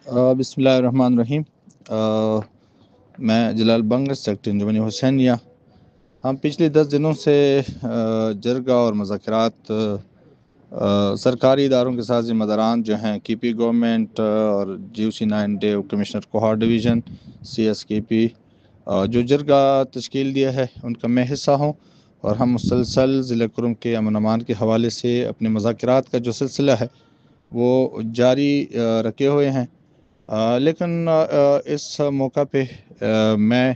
बिस्मिल्लाहिर्रहमानिर्रहीम। मैं जलाल बंग सेक्टर अंजुमन हुसैनिया। हम पिछले 10 दिनों से जरगा और मुज़ाकरात सरकारी इदारों के साथ ज़िम्मेदारान जो हैं KP गवर्नमेंट और GUC 9 डेव कमिश्नर कोहार डिवीज़न CSKP जो जरगा तश्कील दिया है उनका मैं हिस्सा हूँ, और हम मुसलसल ज़िले कुरम के अमन अमान के हवाले से अपने मुज़ाकरात का जो सिलसिला है वो जारी रखे हुए हैं। लेकिन इस मौका पे मैं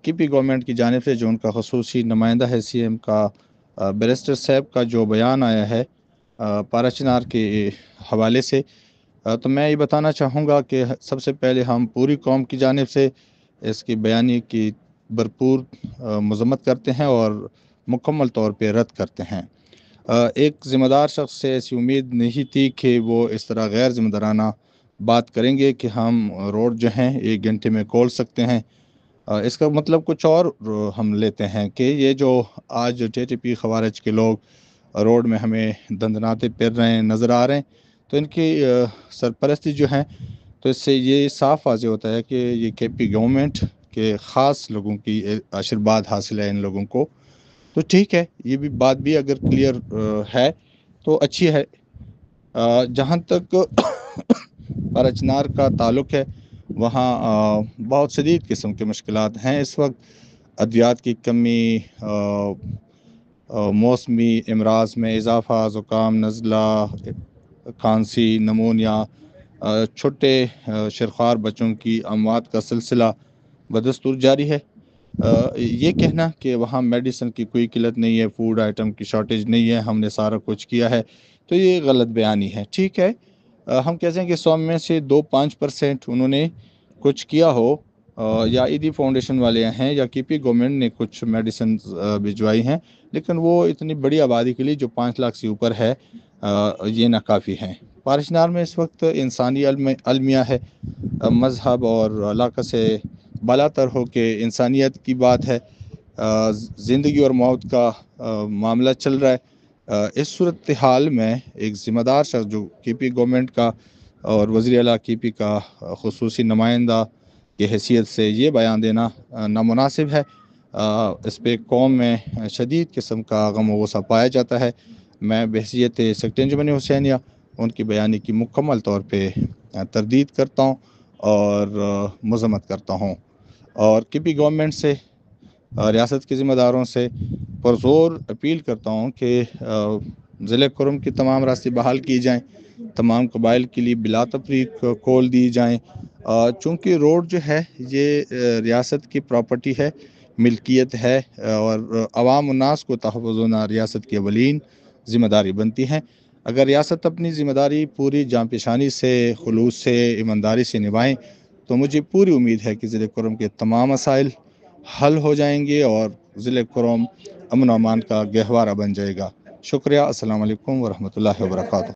KP गवर्नमेंट की जानिब से जो उनका खसूसी नुमाइंदा है CM का बैरिस्टर साहब का जो बयान आया है पारा चिनार के हवाले से, तो मैं ये बताना चाहूँगा कि सबसे पहले हम पूरी कौम की जानिब से इसकी बयानी की भरपूर मज़म्मत करते हैं और मुकम्मल तौर पे रद्द करते हैं। एक ज़िम्मेदार शख्स से ऐसी उम्मीद नहीं थी कि वो इस तरह गैर ज़िम्मेदाराना बात करेंगे कि हम रोड जो हैं 1 घंटे में खोल सकते हैं। इसका मतलब कुछ और हम लेते हैं कि ये जो आज TTP खवारिज के लोग रोड में हमें दंदनाते फिर रहे हैं, नज़र आ रहे हैं, तो इनकी सरपरस्ती जो है, तो इससे ये साफ वाज़ेह होता है कि ये KP गवर्नमेंट के ख़ास लोगों की आशीर्वाद हासिल है इन लोगों को। तो ठीक है, ये भी बात भी अगर क्लियर है तो अच्छी है। जहाँ तक पारा चिनार का ताल्लुक़ है, वहाँ बहुत शदीद किस्म के मुश्किलात हैं इस वक्त। अद्वियात की कमी, मौसमी अमराज में इजाफ़ा, ज़ुकाम, नज़ला, खांसी, नमूनिया, छोटे शरखार बच्चों की अमवात का सिलसिला बदस्तूर जारी है। ये कहना कि वहाँ मेडिसिन की कोई किल्लत नहीं है, फूड आइटम की शॉर्टेज नहीं है, हमने सारा कुछ किया है, तो ये गलत बयानी है। ठीक है, हम कहते हैं कि 100 में से 2-5% उन्होंने कुछ किया हो, या ईदी फाउंडेशन वाले हैं या KP गवर्नमेंट ने कुछ मेडिसिन भिजवाई हैं, लेकिन वो इतनी बड़ी आबादी के लिए जो 5 लाख से ऊपर है ये नाकाफ़ी हैं। पारा चिनार में इस वक्त इंसानी अलमिया है, मज़हब और इलाक़ा से बालातर हो के इंसानियत की बात है, ज़िंदगी और मौत का मामला चल रहा है। इस सूरत हाल में एक ज़िम्मेदार शख्स जो KP गवर्नमेंट का और वज़ीर आला KP का ख़ुसूसी नुमाइंदा की हैसियत से ये बयान देना नामुनासिब है। इस पे कौम में शदीद किस्म का गम व गुस्सा पाया जाता है। मैं बहैसियत सेक्टर अंजुमन हुसैनिया उनकी बयानी की मुकम्मल तौर पे तरदीद करता हूँ और मज़म्मत करता हूँ, और KP गवर्नमेंट से रियासत के ज़िम्मेदारों से पुरज़ोर अपील करता हूँ कि ज़िले कुरम की तमाम रास्ते बहाल किए जाएँ, तमाम कबाइल के लिए बिला तफरीक खोल दी जाएँ। चूँकि रोड जो है ये रियासत की प्रॉपर्टी है, मिल्कियत है, और अवाम उन्नास को तहफ़्फ़ुज़ होना रियासत की अवलीन ज़िम्मेदारी बनती है। अगर रियासत अपनी ज़िम्मेदारी पूरी जाँपेशानी से, खुलूस से, ईमानदारी से निभाएँ, तो मुझे पूरी उम्मीद है कि ज़िले कुरम के तमाम मसाइल हल हो जाएंगे और ज़िले कुरम अमन अमान का गहवारा बन जाएगा। शुक्रिया। अस्सलाम वालेकुम व रहमतुल्लाहि व बरकातुहू।